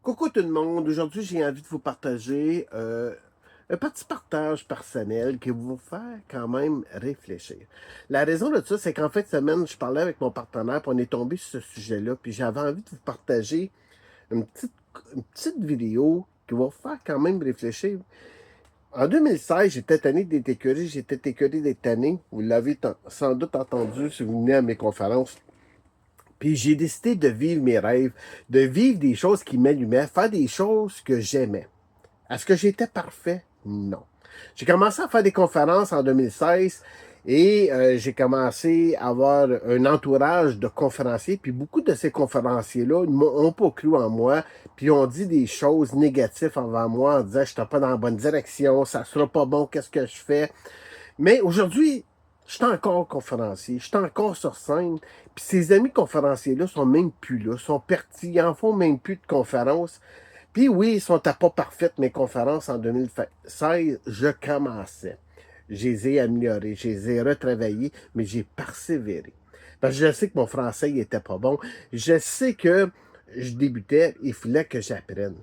Coucou tout le monde, aujourd'hui j'ai envie de vous partager un petit partage personnel qui va vous faire quand même réfléchir. La raison de ça, c'est qu'en fin de semaine, je parlais avec mon partenaire, puis on est tombé sur ce sujet-là, puis j'avais envie de vous partager une petite, une petite vidéo qui va vous faire quand même réfléchir. En 2016, j'étais tanné d'être écœuré, j'étais écœuré d'être tanné. Vous l'avez sans doute entendu si vous venez à mes conférences. Puis j'ai décidé de vivre mes rêves, de vivre des choses qui m'allumaient, faire des choses que j'aimais. Est-ce que j'étais parfait? Non. J'ai commencé à faire des conférences en 2016 et j'ai commencé à avoir un entourage de conférenciers. Puis beaucoup de ces conférenciers-là n'ont pas cru en moi, puis ont dit des choses négatives envers moi en disant je n'étais pas dans la bonne direction, ça sera pas bon, qu'est-ce que je fais? Mais aujourd'hui, je suis encore conférencier, je suis encore sur scène, puis ces amis conférenciers-là sont même plus là, sont partis, ils en font même plus de conférences. Puis oui, ils sont à pas parfaites, mes conférences en 2016, je commençais. Je les ai améliorées, je les ai retravaillées, mais j'ai persévéré. Parce que je sais que mon français n'était pas bon. Je sais que je débutais, il fallait que j'apprenne.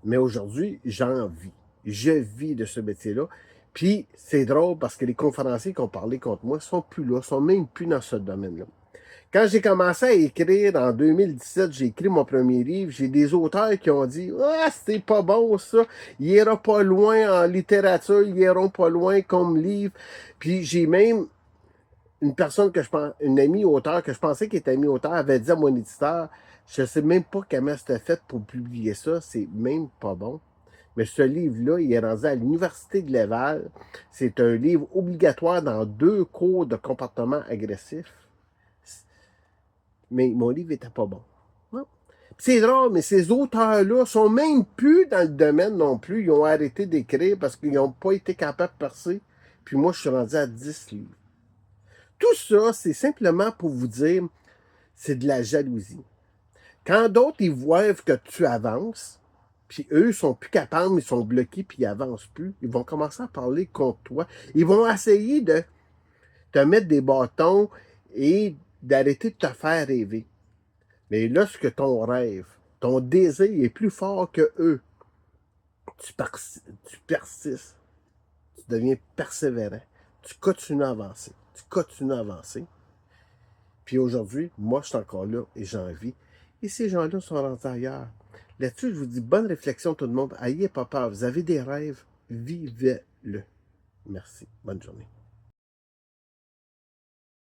Mais aujourd'hui, j'en vis. Je vis de ce métier-là. Puis c'est drôle parce que les conférenciers qui ont parlé contre moi sont plus là, sont même plus dans ce domaine-là. Quand j'ai commencé à écrire en 2017, j'ai écrit mon premier livre, j'ai des auteurs qui ont dit ah, c'est pas bon ça, il ira pas loin en littérature, ils iront pas loin comme livre. Puis j'ai même une personne que je pense, une amie auteur que je pensais qu'il était amie auteur, avait dit à mon éditeur, je sais même pas comment c'était fait pour publier ça, c'est même pas bon. Mais ce livre-là, il est rendu à l'Université de Laval. C'est un livre obligatoire dans 2 cours de comportement agressif. Mais mon livre était pas bon. Non. C'est drôle, mais ces auteurs-là sont même plus dans le domaine non plus. Ils ont arrêté d'écrire parce qu'ils n'ont pas été capables de percer. Puis moi, je suis rendu à 10 livres. Tout ça, c'est simplement pour vous dire, c'est de la jalousie. Quand d'autres, ils voient que tu avances, puis eux, ils sont plus capables, ils sont bloqués, puis ils avancent plus, ils vont commencer à parler contre toi. Ils vont essayer de te mettre des bâtons et d'arrêter de te faire rêver. Mais lorsque ton rêve, ton désir est plus fort que eux, tu persistes, tu deviens persévérant, tu continues à avancer, tu continues à avancer. Puis aujourd'hui, moi, je suis encore là et j'en vis. Et ces gens-là sont rendus ailleurs. Là-dessus, je vous dis bonne réflexion tout le monde. Ayez pas peur. Vous avez des rêves, vivez-le. Merci. Bonne journée.